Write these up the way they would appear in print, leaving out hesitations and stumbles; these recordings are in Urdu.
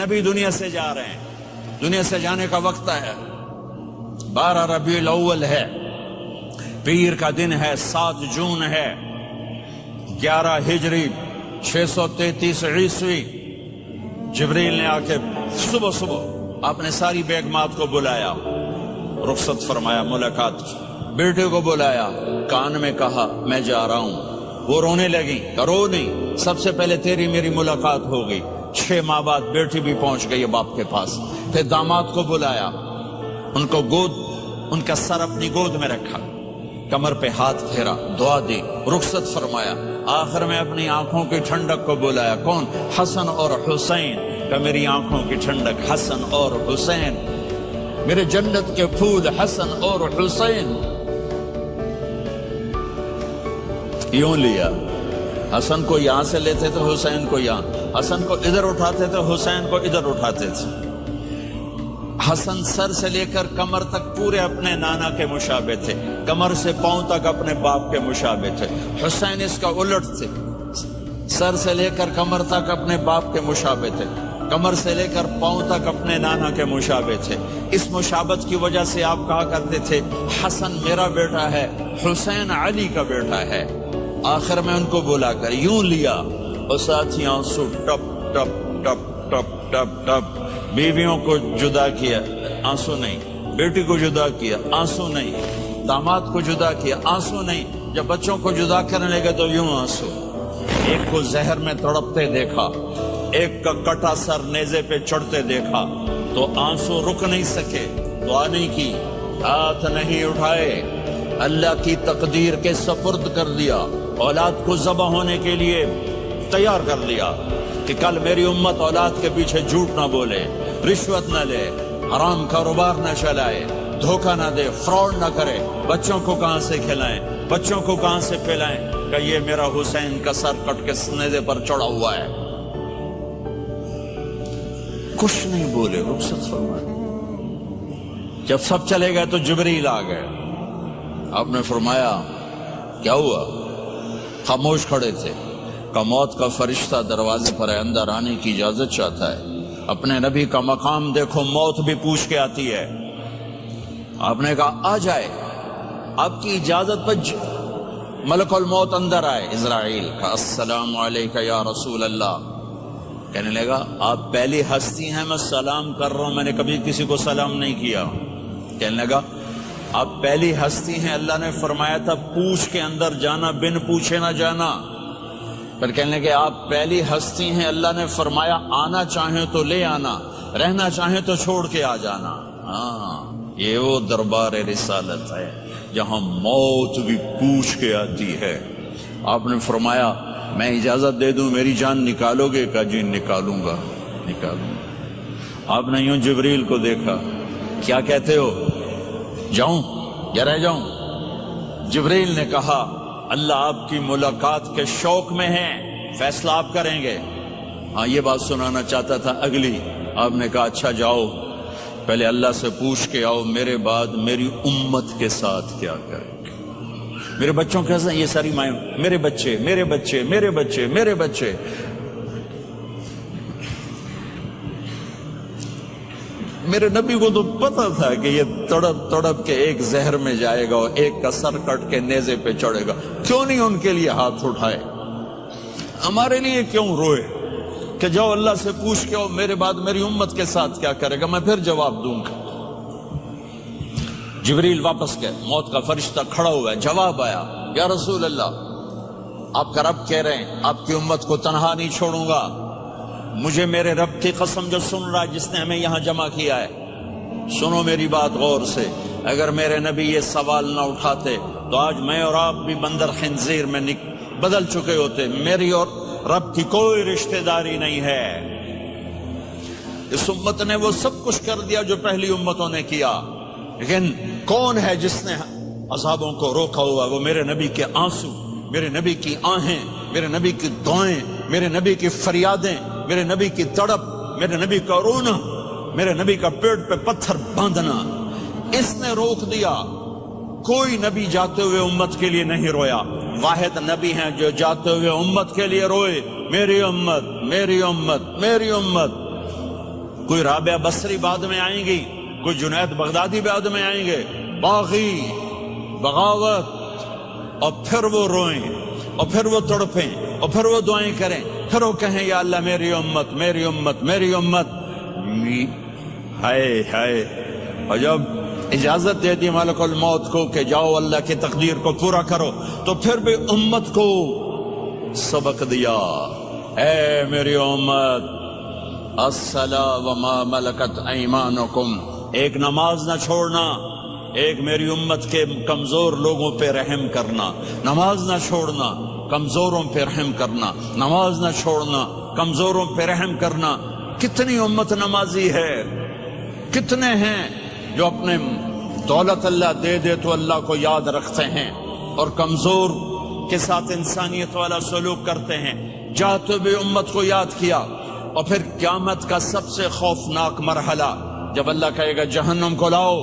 نبی دنیا سے جا رہے ہیں، دنیا سے جانے کا وقت ہے، 12 ربیع الاول ہے، پیر کا دن ہے، 7 جون ہے، 11 ہجری 633 عیسوی۔ جبریل نے آ کے صبح صبح اپنے ساری بیگمات کو بلایا، رخصت فرمایا، ملاقات کی، بیٹے کو بلایا، کان میں کہا میں جا رہا ہوں۔ وہ رونے لگی، کرو نہیں، سب سے پہلے تیری میری ملاقات ہو گئی۔ 6 ماہ بعد بیٹی بھی پہنچ گئی باپ کے پاس۔ پھر داماد کو بلایا، ان کو ان کا سر اپنی گود میں رکھا، کمر پہ ہاتھ پھیرا، دعا دی، رخصت فرمایا۔ آخر میں اپنی آنکھوں کی ٹھنڈک کو بلایا، کون؟ حسن اور حسین کا، میری آنکھوں کی ٹھنڈک حسن اور حسین، میرے جنت کے پھول حسن اور حسین۔ یوں لیا، حسن کو یہاں سے لیتے تھے، حسین کو یہاں، حسن کو ادھر اٹھاتے تھے، حسین کو ادھر اٹھاتے تھے۔ حسن سر سے لے کر کمر تک پورے اپنے نانا کے مشابہ تھے، کمر سے پاؤں تک اپنے باپ کے مشابہ تھے۔ حسین اس کا الٹ تھے، سر سے لے کر کمر تک اپنے باپ کے مشابہ تھے، کمر سے لے کر پاؤں تک اپنے نانا کے مشابہ تھے۔ اس مشابہت کی وجہ سے آپ کہا کرتے تھے حسن میرا بیٹا ہے، حسین علی کا بیٹا ہے۔ آخر میں ان کو بلا کر یوں لیا، اور ساتھ ہی آنسو ٹپ ٹپ ٹپ ٹپ ٹپ ٹپ۔ بیویوں کو جدا کیا، آنسو نہیں، بیٹی کو جدا کیا، آنسو نہیں، داماد کو جدا کیا، آنسو نہیں، جب بچوں کو جدا کرنے لگے تو یوں آنسو۔ ایک کو زہر میں تڑپتے دیکھا، ایک کا کٹا سر نیزے پہ چڑھتے دیکھا تو آنسو رک نہیں سکے، دعا نہیں کی، ہاتھ نہیں اٹھائے، اللہ کی تقدیر کے سپرد کر دیا، اولاد کو ذبح ہونے کے لیے تیار کر لیا کہ کل میری امت اولاد کے پیچھے جھوٹ نہ بولے، رشوت نہ لے، حرام کاروبار نہ چلائے، دھوکہ نہ دے، فراڈ نہ کرے، بچوں کو کہاں سے کھلائیں، بچوں کو کہاں سے پلائیں، کہ یہ میرا حسین کا سر کٹ کے نیزے پر چڑھا ہوا ہے۔ کچھ نہیں بولے، رخصت فرمایا۔ جب سب چلے گئے تو جبریل آ گئے، آپ نے فرمایا کیا ہوا؟ خاموش کھڑے تھے، کہ موت کا فرشتہ دروازے پر ہے، اندر آنے کی اجازت چاہتا ہے۔ اپنے نبی کا مقام دیکھو، موت بھی پوچھ کے آتی ہے۔ آپ نے کہا آ جائے، آپ کی اجازت پر ملک الموت اندر آئے۔ اسرائیل کا السلام علیکہ یا رسول اللہ، کہنے لگا آپ پہلی ہستی ہیں، میں سلام کر رہا ہوں، میں نے کبھی کسی کو سلام نہیں کیا۔ کہنے لگا آپ پہلی ہستی ہیں، اللہ نے فرمایا تھا پوچھ کے اندر جانا، بن پوچھے نہ جانا۔ پھر کہنے لگے آپ پہلی ہستی ہیں، اللہ نے فرمایا آنا چاہیں تو لے آنا، رہنا چاہیں تو چھوڑ کے آ جانا۔ ہاں، یہ وہ دربار رسالت ہے جہاں موت بھی پوچھ کے آتی ہے۔ آپ نے فرمایا میں اجازت دے دوں میری جان نکالو گے؟ کہا جی نکالوں گا، نکالوں گا۔ آپ نے یوں جبریل کو دیکھا، کیا کہتے ہو، جاؤں یا رہ جاؤں؟ جبریل نے کہا اللہ آپ کی ملاقات کے شوق میں ہے، فیصلہ آپ کریں گے۔ ہاں یہ بات سنانا چاہتا تھا اگلی۔ آپ نے کہا اچھا جاؤ، پہلے اللہ سے پوچھ کے آؤ میرے بعد میری امت کے ساتھ کیا کریں گے، میرے بچوں کے ساتھ۔ یہ ساری مائیں، میرے بچے میرے بچے میرے بچے میرے بچے۔ میرے نبی کو تو پتا تھا کہ یہ تڑپ تڑپ کے ایک زہر میں جائے گا اور ایک کا سر کٹ کے نیزے پہ چڑھے گا، کیوں نہیں ان کے لیے ہاتھ اٹھائے؟ ہمارے لیے کیوں روئے کہ جاؤ اللہ سے پوچھ کے آؤ میرے بعد میری امت کے ساتھ کیا کرے گا، میں پھر جواب دوں گا۔ جبریل واپس گئے، موت کا فرشتہ کھڑا ہوا ہے، جواب آیا یا رسول اللہ آپ کا رب کہہ رہے ہیں آپ کی امت کو تنہا نہیں چھوڑوں گا۔ مجھے میرے رب کی قسم جو سن رہا ہے جس نے ہمیں یہاں جمع کیا ہے، سنو میری بات غور سے، اگر میرے نبی یہ سوال نہ اٹھاتے تو آج میں اور آپ بھی بندر خنزیر میں بدل چکے ہوتے۔ میری اور رب کی کوئی رشتہ داری نہیں ہے۔ اس امت نے وہ سب کچھ کر دیا جو پہلی امتوں نے کیا، لیکن کون ہے جس نے عذابوں کو روکا ہوا؟ وہ میرے نبی کے آنسو، میرے نبی کی آہیں، میرے نبی کی دعائیں، میرے نبی کی فریادیں، میرے نبی کی تڑپ، میرے نبی کا رونا، میرے نبی کا پیٹ پہ پتھر باندھنا، اس نے روک دیا۔ کوئی نبی جاتے ہوئے امت کے لیے نہیں رویا، واحد نبی ہیں جو جاتے ہوئے امت کے لیے روئے، میری امت میری امت میری امت۔ کوئی رابعہ بصری بعد میں آئیں گی، کوئی جنید بغدادی بعد میں آئیں گے، باغی، بغاوت، اور پھر وہ روئیں، اور پھر وہ تڑپیں، اور پھر وہ دعائیں کریں، پھر وہ کہیں یا اللہ میری امت، میری امت، میری امت۔ ہائے ہائے، اور جب اجازت دیتی ملک الموت کو کہ جاؤ اللہ کی تقدیر کو پورا کرو، تو پھر بھی امت کو سبق دیا، اے میری امت، الصلاۃ وما ملکت ایمانکم، ایک نماز نہ چھوڑنا، ایک میری امت کے کمزور لوگوں پہ رحم کرنا، نماز نہ چھوڑنا، کمزوروں پہ رحم کرنا، نماز نہ چھوڑنا، کمزوروں پہ رحم کرنا۔ کتنی امت نمازی ہے، کتنے ہیں جو اپنے دولت اللہ دے دے تو اللہ کو یاد رکھتے ہیں اور کمزور کے ساتھ انسانیت والا سلوک کرتے ہیں، جاتے بھی امت کو یاد کیا۔ اور پھر قیامت کا سب سے خوفناک مرحلہ جب اللہ کہے گا جہنم کو لاؤ،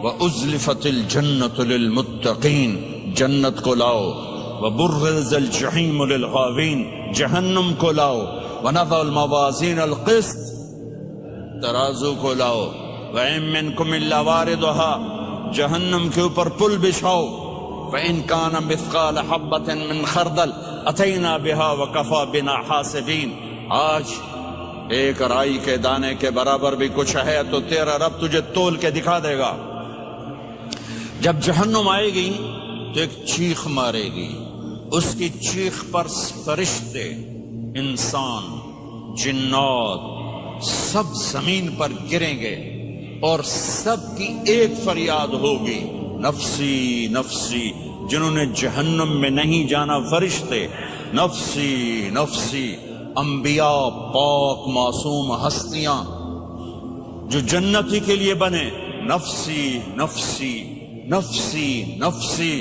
وَأُزْلِفَتِ الْجَنَّةُ لِلْمُتَّقِينَ، جنت کو لاؤ، وَبُرِّزَ الْجَحِيمُ لِلْغَاوِينَ، جہنم کو لاؤ، وَنَضَعُ الْمَوَازِينَ الْقِسْطَ، ترازو کو لاؤ، وَإِن مِّنكُمْ إِلَّا وَارِدُهَا، جہنم کے اوپر پل بچھاؤ، وَإِن كَانَ مِثْقَالَ حَبَّةٍ مِّنْ خَرْدَلٍ أَتَيْنَا بِهَا وَكَفَى بِنَا حَاسِبِينَ۔ آج ایک رائی کے دانے کے برابر بھی کچھ ہے تو تیرا رب تجھے تول کے دکھا دے گا۔ جب جہنم آئے گی تو ایک چیخ مارے گی، اس کی چیخ پر فرشتے، انسان، جنات سب زمین پر گریں گے اور سب کی ایک فریاد ہوگی، نفسی نفسی۔ جنہوں نے جہنم میں نہیں جانا فرشتے، نفسی نفسی۔ انبیاء، پاک معصوم ہستیاں جو جنتی کے لیے بنے، نفسی نفسی نفسی نفسی۔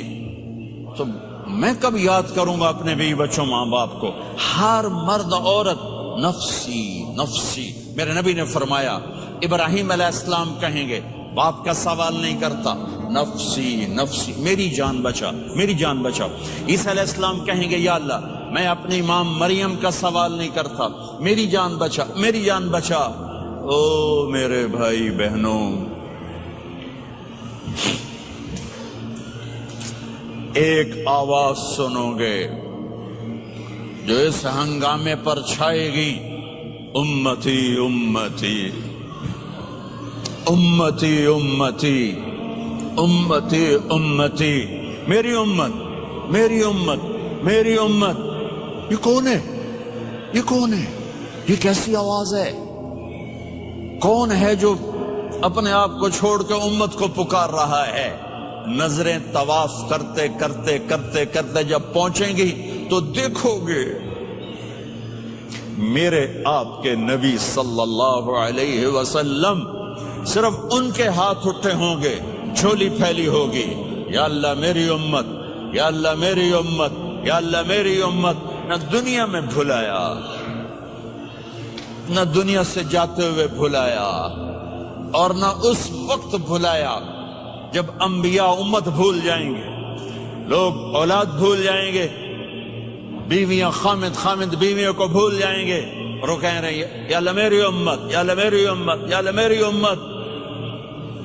تو میں کب یاد کروں گا اپنے بیوی بچوں ماں باپ کو؟ ہر مرد عورت نفسی نفسی۔ میرے نبی نے فرمایا ابراہیم علیہ السلام کہیں گے، باپ کا سوال نہیں کرتا، نفسی نفسی، میری جان بچا، میری جان بچا۔ عیسیٰ علیہ السلام کہیں گے یا اللہ میں اپنی ماں مریم کا سوال نہیں کرتا، میری جان بچا، میری جان بچا۔ او میرے بھائی بہنوں، ایک آواز سنو گے جو اس ہنگامے پر چھائے گی، امتی امتی امتی امتی امتی امتی، میری امت، میری امت، میری امت۔ یہ کون ہے؟ یہ کون ہے؟ یہ کیسی آواز ہے؟ کون ہے جو اپنے آپ کو چھوڑ کے امت کو پکار رہا ہے؟ نظریں طواف کرتے کرتے کرتے کرتے جب پہنچیں گی تو دیکھو گے میرے آپ کے نبی صلی اللہ علیہ وسلم، صرف ان کے ہاتھ اٹھے ہوں گے، جھولی پھیلی ہوگی، یا اللہ میری امت، یا اللہ میری امت، یا اللہ میری امت۔ نہ دنیا میں بھلایا، نہ دنیا سے جاتے ہوئے بھلایا، اور نہ اس وقت بھلایا جب انبیاء امت بھول جائیں گے، لوگ اولاد بھول جائیں گے، بیویاں خامد خامد بیویوں کو بھول جائیں گے، اور وہ کہہ رہے ہیں یا اللہ میری امت، یا اللہ میری امت، یا اللہ میری امت۔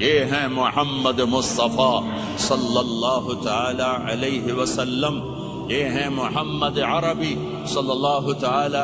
یہ ہیں محمد مصطفیٰ صلی اللہ تعالی علیہ وسلم، یہ ہیں محمد عربی صلی اللہ تعالی